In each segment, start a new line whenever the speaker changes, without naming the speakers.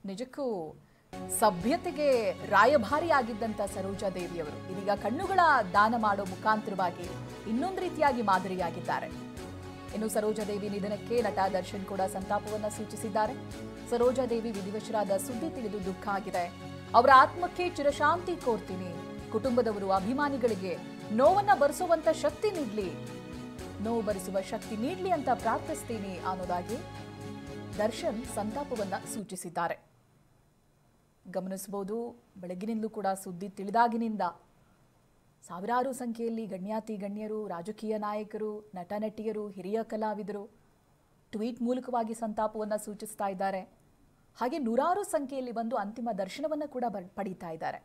ನಿಜಕ್ಕೂ ಸಭ್ಯತೆಗೆ ರಾಯಭಾರಿ ಆಗಿದ್ದಂತ ಸರೋಜಾ ದೇವಿಯವರು ಇದೀಗ ಕಣ್ಣುಗಳ ದಾನ ಮಾಡೋ ಮುಖಾಂತರವಾಗಿ ಇನ್ನೊಂದು ರೀತಿಯಾಗಿ ಮಾದರಿಯಾಗಿದ್ದಾರೆ. ಇನ್ನು ಸರೋಜಾ ದೇವಿ ನಿಧನಕ್ಕೆ ನಟ ದರ್ಶನ್ ಕೂಡ ಸಂತಾಪವನ್ನ ಸೂಚಿಸಿದ್ದಾರೆ. ಸರೋಜಾ ದೇವಿ ವಿಧಿವಶರಾದ ಸುದ್ದಿ ತಿಳಿದು ದುಃಖ ಆಗಿದೆ. ಅವರ ಆತ್ಮಕ್ಕೆ ಚಿರಶಾಂತಿ ಕೋರ್ತೀನಿ. ಕುಟುಂಬದವರು ಅಭಿಮಾನಿಗಳಿಗೆ ನೋವನ್ನ ಭರಿಸುವಂತ ಶಕ್ತಿ ನೀಡ್ಲಿ, ನೋವು ಭರಿಸುವ ಶಕ್ತಿ ನೀಡ್ಲಿ ಅಂತ ಪ್ರಾರ್ಥಿಸ್ತೀನಿ ಅನ್ನೋದಾಗಿ ದರ್ಶನ್ ಸಂತಾಪವನ್ನ ಸೂಚಿಸಿದ್ದಾರೆ. ಗಮನಿಸಬಹುದು, ಬೆಳಗಿನಿಂದಲೂ ಕೂಡ ಸುದ್ದಿ ತಿಳಿದಾಗಿನಿಂದ ಸಾವಿರಾರು ಸಂಖ್ಯೆಯಲ್ಲಿ ಗಣ್ಯಾತಿ ಗಣ್ಯರು, ರಾಜಕೀಯ ನಾಯಕರು, ನಟ ನಟಿಯರು, ಹಿರಿಯ ಕಲಾವಿದರು ಟ್ವೀಟ್ ಮೂಲಕವಾಗಿ ಸಂತಾಪವನ್ನು ಸೂಚಿಸ್ತಾ ಇದ್ದಾರೆ. ಹಾಗೆ ನೂರಾರು ಸಂಖ್ಯೆಯಲ್ಲಿ ಬಂದು ಅಂತಿಮ ದರ್ಶನವನ್ನು ಕೂಡ ಪಡೀತಾ ಇದ್ದಾರೆ.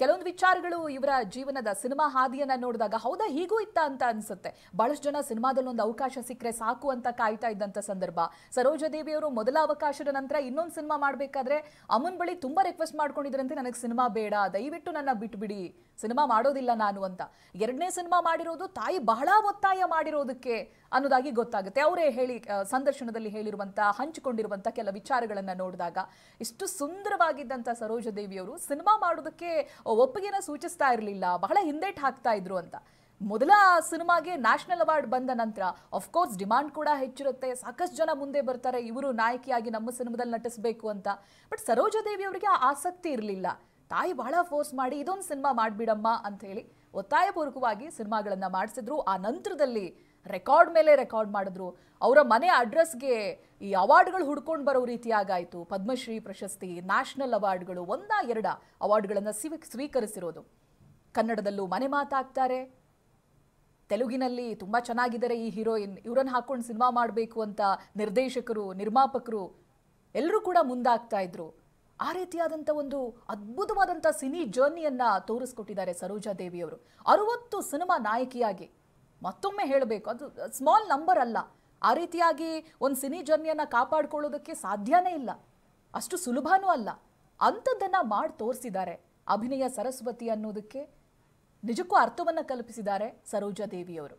ಕೆಲವೊಂದು ವಿಚಾರಗಳು ಇವರ ಜೀವನದ ಸಿನಿಮಾ ಹಾದಿಯನ್ನ ನೋಡಿದಾಗ ಹೌದಾ ಹೀಗೂ ಇತ್ತ ಅಂತ ಅನ್ಸುತ್ತೆ. ಬಹಳಷ್ಟು ಜನ ಸಿನಿಮಾದಲ್ಲಿ ಒಂದು ಅವಕಾಶ ಸಿಕ್ಕರೆ ಸಾಕು ಅಂತ ಕಾಯ್ತಾ ಇದ್ದಂತ ಸಂದರ್ಭ. ಸರೋಜಾ ದೇವಿಯವರು ಮೊದಲ ಅವಕಾಶದ ನಂತರ ಇನ್ನೊಂದು ಸಿನಿಮಾ ಮಾಡಬೇಕಾದ್ರೆ ಅಮ್ಮನ ಬಳಿ ತುಂಬಾ ರಿಕ್ವೆಸ್ಟ್ ಮಾಡ್ಕೊಂಡಿದ್ರಂತೆ, ನನಗೆ ಸಿನಿಮಾ ಬೇಡ, ದಯವಿಟ್ಟು ನನ್ನ ಬಿಟ್ಬಿಡಿ, ಸಿನಿಮಾ ಮಾಡೋದಿಲ್ಲ ನಾನು ಅಂತ. ಎರಡನೇ ಸಿನಿಮಾ ಮಾಡಿರೋದು ತಾಯಿ ಬಹಳ ಒತ್ತಾಯ ಮಾಡಿರೋದಕ್ಕೆ ಅನ್ನೋದಾಗಿ ಗೊತ್ತಾಗುತ್ತೆ. ಅವರೇ ಸಂದರ್ಶನದಲ್ಲಿ ಹಂಚಿಕೊಂಡಿರುವಂತ ಕೆಲ ವಿಚಾರಗಳನ್ನ ನೋಡಿದಾಗ ಇಷ್ಟು ಸುಂದರವಾಗಿದ್ದಂತ ಸರೋಜಾ ದೇವಿಯವರು ಸಿನಿಮಾ ಮಾಡೋದಕ್ಕೆ ಒಪ್ಪಿಗೆನ ಸೂಚಿಸ್ತಾ ಇರಲಿಲ್ಲ, ಬಹಳ ಹಿಂದೇಟ್ ಹಾಕ್ತಾ ಇದ್ರು ಅಂತ. ಮೊದಲ ಸಿನಿಮಾಗೆ ನ್ಯಾಷನಲ್ ಅವಾರ್ಡ್ ಬಂದ ನಂತರ ಅಫ್ಕೋರ್ಸ್ ಡಿಮಾಂಡ್ ಕೂಡ ಹೆಚ್ಚಿರುತ್ತೆ, ಸಾಕಷ್ಟು ಜನ ಮುಂದೆ ಬರ್ತಾರೆ, ಇವರು ನಾಯಕಿಯಾಗಿ ನಮ್ಮ ಸಿನಿಮಾದಲ್ಲಿ ನಟಿಸಬೇಕು ಅಂತ. ಬಟ್ ಸರೋಜಾ ದೇವಿ ಅವರಿಗೆ ಆಸಕ್ತಿ ಇರಲಿಲ್ಲ. ತಾಯಿ ಬಹಳ ಫೋರ್ಸ್ ಮಾಡಿ ಇದೊಂದು ಸಿನಿಮಾ ಮಾಡ್ಬಿಡಮ್ಮ ಅಂತ ಹೇಳಿ ಒತ್ತಾಯಪೂರ್ವಕವಾಗಿ ಸಿನಿಮಾಗಳನ್ನ ಮಾಡಿಸಿದ್ರು. ಆ ನಂತರದಲ್ಲಿ ರೆಕಾರ್ಡ್ ಮೇಲೆ ರೆಕಾರ್ಡ್ ಮಾಡಿದ್ರು. ಅವರ ಮನೆ ಅಡ್ರೆಸ್ಗೆ ಈ ಅವಾರ್ಡ್ಗಳು ಹುಡ್ಕೊಂಡು ಬರೋ ರೀತಿಯಾಗಾಯಿತು. ಪದ್ಮಶ್ರೀ ಪ್ರಶಸ್ತಿ, ನ್ಯಾಷನಲ್ ಅವಾರ್ಡ್ಗಳು, ಎರಡ ಅವಾರ್ಡ್ಗಳನ್ನು ಸ್ವೀಕರಿಸಿರೋದು. ಕನ್ನಡದಲ್ಲೂ ಮನೆ ಮಾತಾಗ್ತಾರೆ, ತೆಲುಗಿನಲ್ಲಿ ತುಂಬಾ ಚೆನ್ನಾಗಿದ್ದಾರೆ ಈ ಹೀರೋಯಿನ್, ಇವರನ್ನು ಹಾಕೊಂಡು ಸಿನಿಮಾ ಮಾಡಬೇಕು ಅಂತ ನಿರ್ದೇಶಕರು, ನಿರ್ಮಾಪಕರು ಎಲ್ಲರೂ ಕೂಡ ಮುಂದಾಗ್ತಾ ಇದ್ರು. ಆ ರೀತಿಯಾದಂಥ ಒಂದು ಅದ್ಭುತವಾದಂಥ ಸಿನಿ ಜರ್ನಿಯನ್ನ ತೋರಿಸ್ಕೊಟ್ಟಿದ್ದಾರೆ ಸರೋಜಾ ದೇವಿಯವರು. 60 ಸಿನಿಮಾ ನಾಯಕಿಯಾಗಿ, ಮತ್ತೊಮ್ಮೆ ಹೇಳಬೇಕು, ಅದು ಸ್ಮಾಲ್ ನಂಬರ್ ಅಲ್ಲ. ಆ ರೀತಿಯಾಗಿ ಒಂದು ಸಿನಿ ಜರ್ನಿಯನ್ನ ಕಾಪಾಡ್ಕೊಳ್ಳೋದಕ್ಕೆ ಸಾಧ್ಯನೇ ಇಲ್ಲ, ಅಷ್ಟು ಸುಲಭನೂ ಅಲ್ಲ. ಅಂಥದ್ದನ್ನ ಮಾಡಿ ತೋರಿಸಿದ್ದಾರೆ. ಅಭಿನಯ ಸರಸ್ವತಿ ಅನ್ನೋದಕ್ಕೆ ನಿಜಕ್ಕೂ ಅರ್ಥವನ್ನ ಕಲ್ಪಿಸಿದ್ದಾರೆ ಸರೋಜಾ ದೇವಿಯವರು.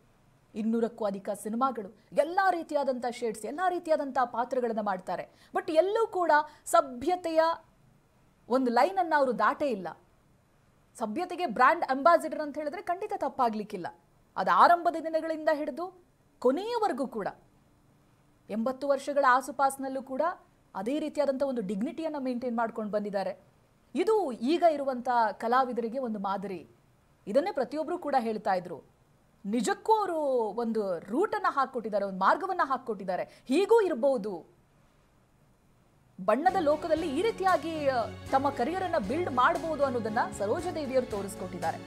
200ಕ್ಕೂ ಅಧಿಕ ಸಿನಿಮಾಗಳು, ಎಲ್ಲ ರೀತಿಯಾದಂಥ ಶೇಡ್ಸ್, ಎಲ್ಲ ರೀತಿಯಾದಂಥ ಪಾತ್ರಗಳನ್ನು ಮಾಡ್ತಾರೆ. ಬಟ್ ಎಲ್ಲೂ ಕೂಡ ಸಭ್ಯತೆಯ ಒಂದು ಲೈನ್ ಅನ್ನ ಅವರು ದಾಟೇ ಇಲ್ಲ. ಸಭ್ಯತೆಗೆ ಬ್ರ್ಯಾಂಡ್ ಅಂಬಾಸಿಡರ್ ಅಂತ ಹೇಳಿದ್ರೆ ಖಂಡಿತ ತಪ್ಪಾಗ್ಲಿಕ್ಕಿಲ್ಲ. ಅದು ಆರಂಭದ ದಿನಗಳಿಂದ ಹಿಡಿದು ಕೊನೆಯವರೆಗೂ ಕೂಡ 80 ವರ್ಷಗಳ ಆಸುಪಾಸಿನಲ್ಲೂ ಕೂಡ ಅದೇ ರೀತಿಯಾದಂಥ ಒಂದು ಡಿಗ್ನಿಟಿಯನ್ನು ಮೇಂಟೈನ್ ಮಾಡ್ಕೊಂಡು ಬಂದಿದ್ದಾರೆ. ಇದು ಈಗ ಇರುವಂಥ ಕಲಾವಿದರಿಗೆ ಒಂದು ಮಾದರಿ. ಇದನ್ನೇ ಪ್ರತಿಯೊಬ್ಬರು ಕೂಡ ಹೇಳ್ತಾ ಇದ್ರು. ನಿಜಕ್ಕೂ ಅವರು ಒಂದು ರೂಟನ್ನು ಹಾಕ್ಕೊಟ್ಟಿದ್ದಾರೆ, ಒಂದು ಮಾರ್ಗವನ್ನು ಹಾಕ್ಕೊಟ್ಟಿದ್ದಾರೆ. ಹೀಗೂ ಇರಬಹುದು, ಬಣ್ಣದ ಲೋಕದಲ್ಲಿ ಈ ರೀತಿಯಾಗಿ ತಮ್ಮ ಕರಿಯರ್ ಅನ್ನ ಬಿಲ್ಡ್ ಮಾಡಬಹುದು ಅನ್ನೋದನ್ನ ಸರೋಜಾ ದೇವಿಯವರು ತೋರಿಸ್ಕೊಟ್ಟಿದ್ದಾರೆ.